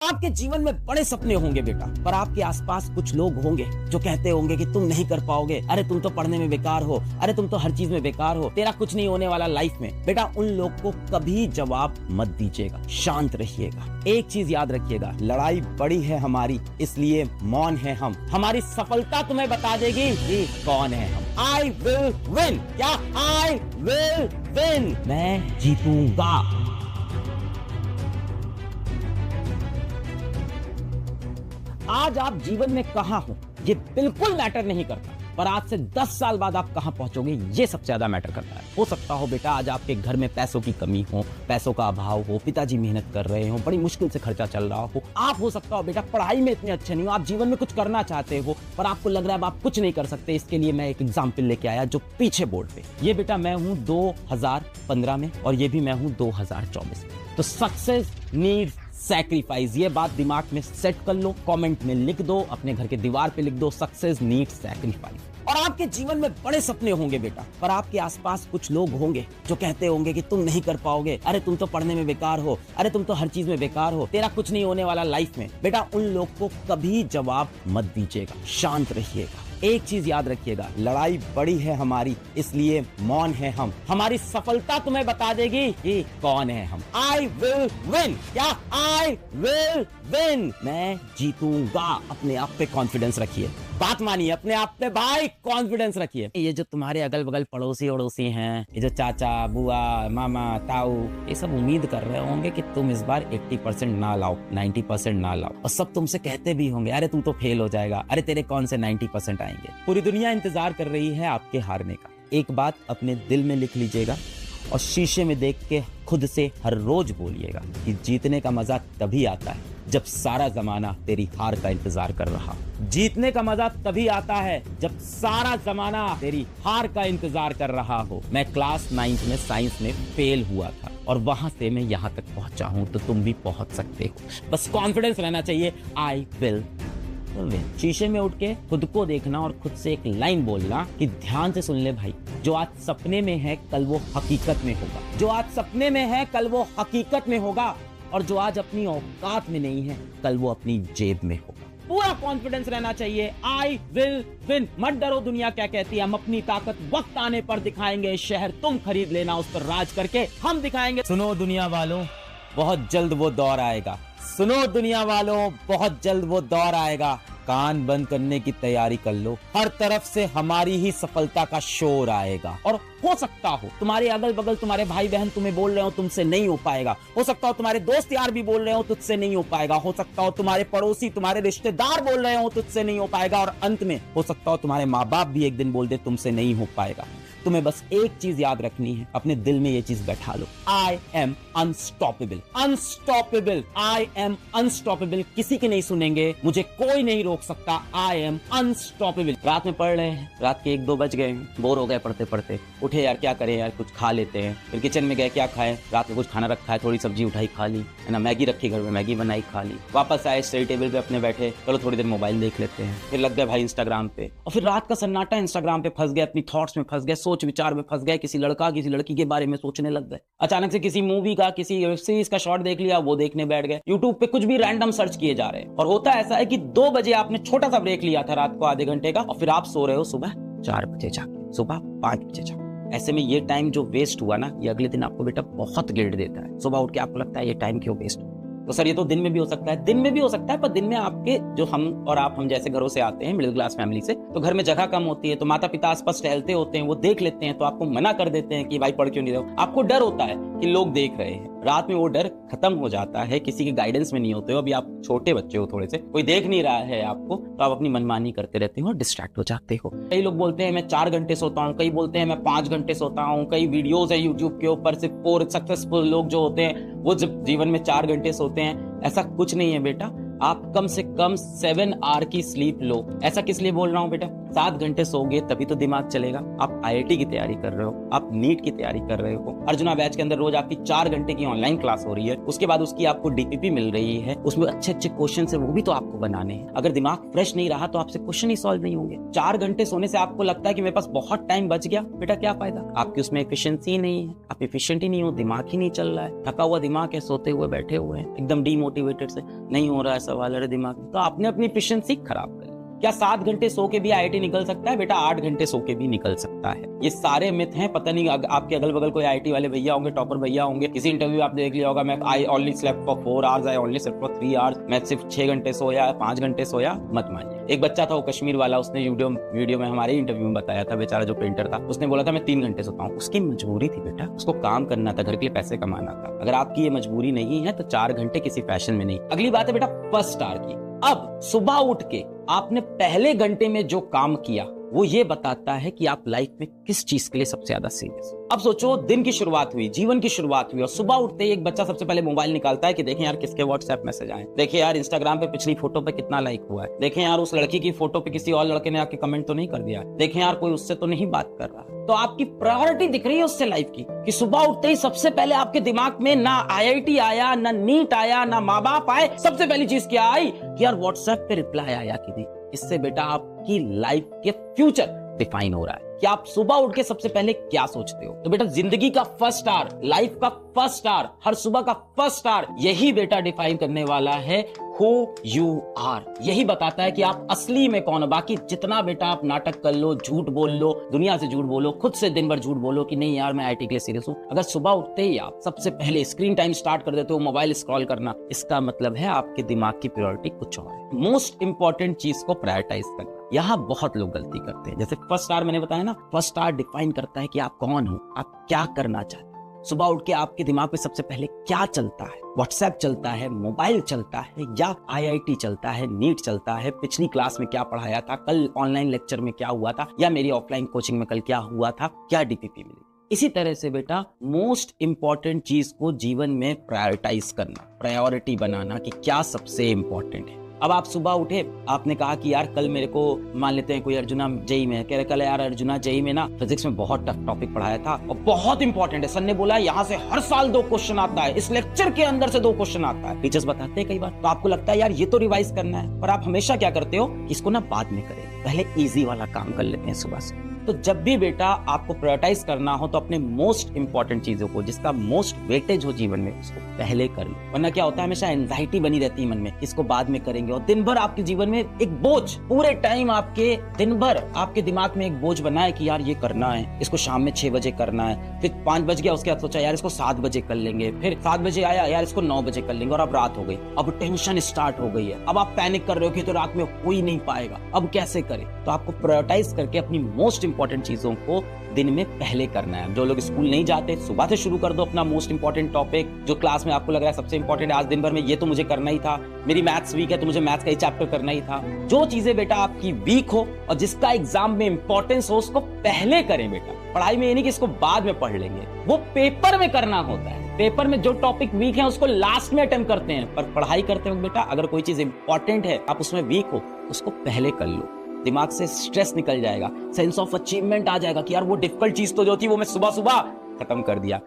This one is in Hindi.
आपके जीवन में बड़े सपने होंगे बेटा, पर आपके आसपास कुछ लोग होंगे जो कहते होंगे कि तुम नहीं कर पाओगे, अरे तुम तो पढ़ने में बेकार हो, अरे तुम तो हर चीज में बेकार हो, तेरा कुछ नहीं होने वाला लाइफ में। बेटा उन लोग को कभी जवाब मत दीजिएगा, शांत रहिएगा। एक चीज याद रखिएगा, लड़ाई बड़ी है हमारी, इसलिए मौन है हम। हमारी सफलता तुम्हें बता देगी कि कौन है हम। आई विल विन, क्या आई विल विन, मैं जीतूंगा। आज आप जीवन में कहां हो ये बिल्कुल मैटर नहीं करता, पर आज से 10 साल बाद आप कहां पहुंचोगे ये सबसे ज्यादा मैटर करता है। हो सकता हो बेटा आज आपके घर में पैसों की कमी हो, पैसों का अभाव हो, पिताजी मेहनत कर रहे हो, बड़ी मुश्किल से खर्चा चल रहा हो। आप हो सकता हो बेटा पढ़ाई में इतने अच्छे नहीं हो, आप जीवन में कुछ करना चाहते हो पर आपको लग रहा है आप कुछ नहीं कर सकते। इसके लिए मैं एक एग्जाम्पल लेके आया जो पीछे बोर्ड पे, ये बेटा मैं हूं 2015 में और ये भी मैं हूं 2024 में। तो सक्सेस नीड्स सैक्रिफाइस, ये बात दिमाग में सेट कर लो, कमेंट में लिख दो, अपने घर के दीवार पे लिख दो, सक्सेस नीड्स सैक्रिफाइस। और आपके जीवन में बड़े सपने होंगे बेटा, पर आपके आसपास कुछ लोग होंगे जो कहते होंगे कि तुम नहीं कर पाओगे, अरे तुम तो पढ़ने में बेकार हो, अरे तुम तो हर चीज में बेकार हो, तेरा कुछ नहीं होने वाला लाइफ में। बेटा उन लोग को कभी जवाब मत दीजिएगा, शांत रहिएगा। एक चीज याद रखिएगा, लड़ाई बड़ी है हमारी, इसलिए मौन है हम। हमारी सफलता तुम्हें बता देगी कि कौन है हम। आई विल विन, क्या आई विल विन, मैं जीतूंगा। अपने आप पे कॉन्फिडेंस रखिए, बात मानिए, अपने आप पे भाई कॉन्फिडेंस रखिए। ये जो तुम्हारे अगल बगल पड़ोसी अड़ोसी हैं, ये जो चाचा बुआ मामा ताऊ, ये सब उम्मीद कर रहे होंगे कि तुम इस बार 80% ना लाओ, 90% ना लाओ, और सब तुमसे कहते भी होंगे अरे तू तो फेल हो जाएगा, अरे तेरे कौन से 90% आएंगे। पूरी दुनिया इंतजार कर रही है आपके हारने का। एक बात अपने दिल में लिख लीजिएगा और शीशे में देख के खुद से हर रोज बोलिएगा कि जीतने का मजा तभी आता है जब सारा जमाना तेरी हार का इंतजार कर रहा। जीतने का मजा तभी आता है जब सारा जमाना तेरी हार का इंतजार कर रहा हो। मैं क्लास 9th में साइंस में फेल हुआ था और वहां से मैं यहां तक पहुंचा हूं, तो तुम भी पहुंच सकते हो। बस कॉन्फिडेंस रहना चाहिए, आई विल। शीशे में उठ के खुद को देखना और खुद से एक लाइन बोलना कि ध्यान से सुन ले भाई, जो आज सपने में है कल वो हकीकत में होगा, जो आज सपने में है कल वो हकीकत में होगा, और जो आज अपनी औकात में नहीं है कल वो अपनी जेब में होगा। पूरा कॉन्फिडेंस रहना चाहिए, आई विल विन। मत डरो दुनिया क्या कहती है, हम अपनी ताकत वक्त आने पर दिखाएंगे। शहर तुम खरीद लेना, उस पर राज करके हम दिखाएंगे। सुनो दुनिया वालों, बहुत जल्द वो दौर आएगा। सुनो दुनिया वालों, बहुत जल्द वो दौर आएगा। कान बंद करने की तैयारी कर लो, हर तरफ से हमारी ही सफलता का शोर आएगा। और हो सकता हो तुम्हारे अगल बगल तुम्हारे भाई बहन तुम्हें बोल रहे हो तुमसे नहीं हो पाएगा, हो सकता हो तुम्हारे दोस्त यार भी बोल रहे हो तुझसे नहीं हो पाएगा, हो सकता हो तुम्हारे पड़ोसी तुम्हारे रिश्तेदार बोल रहे हो तुझसे नहीं हो पाएगा, और अंत में हो सकता हो तुम्हारे माँ बाप भी एक दिन बोल दे तुमसे नहीं हो पाएगा। तुम्हें बस एक चीज याद रखनी है, अपने दिल में ये चीज बैठा लो, I am unstoppable. Unstoppable, I am unstoppable. किसी के नहीं सुनेंगे, मुझे कोई नहीं रोक सकता, आई एम अनस्टॉपेबल। रात में पढ़ रहे हैं, रात के 1-2 बज गए, बोर हो गए पढ़ते पढ़ते, उठे यार क्या करें यार, कुछ खा लेते हैं। फिर किचन में गए, क्या खाएं, रात में कुछ खाना रखा है, थोड़ी सब्जी उठाई खा ली, है ना, मैगी रखी घर में, मैगी बनाई खा ली। वापस आए स्टडी टेबल पे अपने बैठे, चलो थोड़ी देर मोबाइल देख लेते हैं। फिर लग गए भाई इंस्टाग्राम पे, और फिर रात का सन्नाटा, इंस्टाग्राम पे फंस गए, अपनी थॉट्स में फंस गए, सोच विचार में फंस गए, किसी लड़का किसी लड़की के बारे में सोचने लग गए। अचानक से किसी मूवी का, किसी वेब सीरीज का शॉर्ट देख लिया, वो देखने बैठ गए। यूट्यूब पे कुछ भी रैंडम सर्च किए जा रहे हैं। और होता ऐसा है कि 2 बजे आपने छोटा सा ब्रेक लिया था रात को आधे घंटे का, और फिर आप सो रहे हो सुबह 4 बजे जाके, सुबह 5 बजे जाके। ऐसे में ये टाइम जो वेस्ट हुआ ना, ये अगले दिन आपको बेटा बहुत गिल्ट देता है। सुबह उठ के आपको लगता है ये टाइम क्यों वेस्ट हुआ। तो सर ये तो दिन में भी हो सकता है, दिन में भी हो सकता है, पर दिन में आपके जो हम और आप हम जैसे घरों से आते हैं, मिडिल क्लास फैमिली से, तो घर में जगह कम होती है, तो माता पिता आसपास टहलते होते हैं, वो देख लेते हैं, तो आपको मना कर देते हैं कि भाई पढ़ क्यों नहीं रहे हो। आपको डर होता है कि लोग देख रहे हैं। रात में वो डर खत्म हो जाता है, किसी के गाइडेंस में नहीं होते हो, अभी आप छोटे बच्चे हो, थोड़े से कोई देख नहीं रहा है आपको, तो आप अपनी मनमानी करते रहते हो और डिस्ट्रैक्ट हो जाते हो। कई लोग बोलते हैं मैं 4 घंटे सोता हूँ, कई बोलते हैं मैं 5 घंटे सोता हूँ, कई वीडियोस है यूट्यूब के ऊपर सिर्फ 4 सक्सेसफुल लोग जो होते हैं वो जब जीवन में 4 घंटे सोते हैं। ऐसा कुछ नहीं है बेटा, आप कम से कम 7 आवर की स्लीप लो। ऐसा किस लिए बोल रहा हूँ बेटा, 7 घंटे सोओगे तभी तो दिमाग चलेगा। आप आईआईटी की तैयारी कर रहे हो, आप नीट की तैयारी कर रहे हो, अर्जुना बैच के अंदर रोज आपकी 4 घंटे की ऑनलाइन क्लास हो रही है, उसके बाद उसकी आपको डीपीपी मिल रही है, उसमें अच्छे अच्छे क्वेश्चन है, वो भी तो आपको बनाने हैं। अगर दिमाग फ्रेश नहीं रहा तो आपसे क्वेश्चन ही सॉल्व नहीं होंगे। 4 घंटे सोने से आपको लगता है कि मेरे पास बहुत टाइम बच गया, बेटा क्या फायदा? आपकी उसमें एफिशिएंसी नहीं है, आप एफिशिएंट ही नहीं हो, दिमाग ही नहीं चल रहा है, थका हुआ दिमाग है, सोते हुए बैठे हुए हैं, एकदम डीमोटिवेटेड से नहीं हो रहा है सवाल अरे दिमाग में, तो आपने अपनी एफिशिएंसी खराब कर। क्या 7 घंटे सो के भी आईआईटी निकल सकता है? बेटा 8 घंटे सो के भी निकल सकता है। ये सारे मिथ हैं। पता नहीं आपके अगल बगल कोई आईआईटी वाले भैया होंगे, टॉपर भैया होंगे, किसी इंटरव्यू आप देख लिया होगा, मैं I only slept for 4 hours, I only slept for 3 hours, मैं सिर्फ 6 घंटे सोया, 5 घंटे सोया। मत मानिए। एक बच्चा था वो कश्मीर वाला, उसने वीडियो में हमारे इंटरव्यू में बताया था, बेचारा जो पेंटर था, उसने बोला था मैं 3 घंटे सोता हूँ। उसकी मजबूरी थी बेटा, उसको काम करना था, घर के लिए पैसे कमाना था। अगर आपकी ये मजबूरी नहीं है तो 4 घंटे किसी फैशन में नहीं। अगली बात है बेटा फर्स्ट स्टार की। अब सुबह उठ के आपने पहले घंटे में जो काम किया वो ये बताता है कि आप लाइफ में किस चीज के लिए सबसे ज्यादा सीरियस हो। अब सोचो, दिन की शुरुआत हुई, जीवन की शुरुआत हुई, और सुबह उठते ही एक बच्चा सबसे पहले मोबाइल निकालता है कि देखें यार किसके व्हाट्सएप मैसेज आए, देखें यार इंस्टाग्राम पे पिछली फोटो पे कितना लाइक हुआ है, देखें यार उस लड़की की फोटो पे किसी और लड़के ने आके कमेंट तो नहीं कर दिया, देखें यार कोई उससे तो नहीं बात कर रहा। तो आपकी प्रायोरिटी दिख रही है उससे लाइफ की, कि सुबह उठते ही सबसे पहले आपके दिमाग में ना आईआईटी आया, ना नीट आया, ना माँ बाप आए, सबसे पहली चीज क्या आई कि यार व्हाट्सएप पे रिप्लाई आया कि नहीं। इससे बेटा आपकी लाइफ के फ्यूचर डिफाइन हो रहा है कि आप सुबह उठ के सबसे पहले क्या सोचते हो। तो बेटा जिंदगी का फर्स्ट स्टार, लाइफ का फर्स्ट स्टार, हर सुबह का फर्स्ट स्टार, यही बेटा डिफाइन करने वाला है हु यू आर। यही बताता है कि आप असली में कौन हो। बाकी जितना बेटा आप नाटक कर लो, झूठ बोल लो, दुनिया से झूठ बोलो, खुद से दिन भर झूठ बोलो कि नहीं यार मैं आईआईटी के लिए सीरियस हूं, अगर सुबह उठते ही आप सबसे पहले स्क्रीन टाइम स्टार्ट कर देते हो मोबाइल स्क्रॉल करना, इसका मतलब है आपके दिमाग की प्रायोरिटी कुछ और है। मोस्ट इंपॉर्टेंट चीज को प्रायोरिटाइज करना, यहाँ बहुत लोग गलती करते हैं। जैसे फर्स्ट स्टार मैंने बताया ना, फर्स्ट स्टार डिफाइन करता है कि आप कौन हो, आप क्या करना चाहते हो। सुबह उठ के आपके दिमाग में सबसे पहले क्या चलता है? व्हाट्सएप चलता है, मोबाइल चलता है, या आईआईटी चलता है, नीट चलता है, पिछली क्लास में क्या पढ़ाया था, कल ऑनलाइन लेक्चर में क्या हुआ था, या मेरी ऑफलाइन कोचिंग में कल क्या हुआ था, क्या डीपीपी मिली। इसी तरह से बेटा मोस्ट इंपॉर्टेंट चीज को जीवन में प्रायोरिटाइज करना, प्रायोरिटी बनाना कि क्या सबसे इंपॉर्टेंट है। अब आप सुबह उठे, आपने कहा कि यार कल मेरे को, मान लेते हैं कोई अर्जुना जेई में है, कह रहे कल यार अर्जुना जेई में ना फिजिक्स में बहुत टफ टॉपिक पढ़ाया था और बहुत इंपॉर्टेंट है, सर ने बोला यहाँ से हर साल 2 क्वेश्चन आता है, इस लेक्चर के अंदर से 2 क्वेश्चन आता है, टीचर्स बताते हैं कई बार। तो आपको लगता है यार ये तो रिवाइज करना है, पर आप हमेशा क्या करते हो, इसको ना बाद में करें, पहले इजी वाला काम कर लेते हैं सुबह से। तो जब भी बेटा आपको प्रायोरिटाइज करना हो तो अपने मोस्ट इंपॉर्टेंट चीजों को, जिसका मोस्ट वेटेज हो जीवन में, उसको पहले कर लो। वरना क्या होता है, हमेशा एंजाइटी बनी रहती है मन में, इसको बाद में करेंगे, और दिन भर आपके जीवन में एक बोझ, पूरे टाइम आपके दिन भर आपके दिमाग में एक बोझ बना है कि यार ये करना है, इसको शाम में 6 बजे करना है, फिर 5 बज गया, उसके बाद सोचा यार इसको 7 बजे कर लेंगे, फिर 7 बजे आया यार इसको 9 बजे कर लेंगे, और अब रात हो गई, अब टेंशन स्टार्ट हो गई है, अब आप पैनिक कर रहे हो कि तो रात में कोई नहीं पाएगा, अब कैसे करें। तो आपको प्रायोरिटाइज करके अपनी मोस्ट इंपॉर्टेंट चीजों को दिन में पहले करना है। जो लोग स्कूल नहीं जाते, सुबह से शुरू कर दो अपना मोस्ट इंपॉर्टेंट टॉपिक, जो क्लास में आपको लग रहा है सबसे इंपॉर्टेंट है, आज दिन भर में ये तो मुझे करना ही था, मेरी मैथ्स वीक है तो मुझे मैथ्स का ही चैप्टर करना ही था। जो चीजें बेटा आपकी वीक हो और जिसका एग्जाम में इंपॉर्टेंस हो, उसको पहले करें बेटा। पढ़ाई में ये नहीं कि इसको बाद में पढ़ लेंगे, वो पेपर में करना होता है। पेपर में जो टॉपिक वीक है उसको लास्ट में अटेम्प्ट करते हैं, पर पढ़ाई करते वक्त बेटा अगर कोई चीज इंपॉर्टेंट है, आप उसमें वीक हो, उसको पहले कर लो। दिमाग से स्ट्रेस निकल जाएगा, सेंस ऑफ अचीवमेंट आ जाएगा कि यार वो डिफिकल्ट चीज तो जो थी वो मैं सुबह सुबह खत्म कर दिया।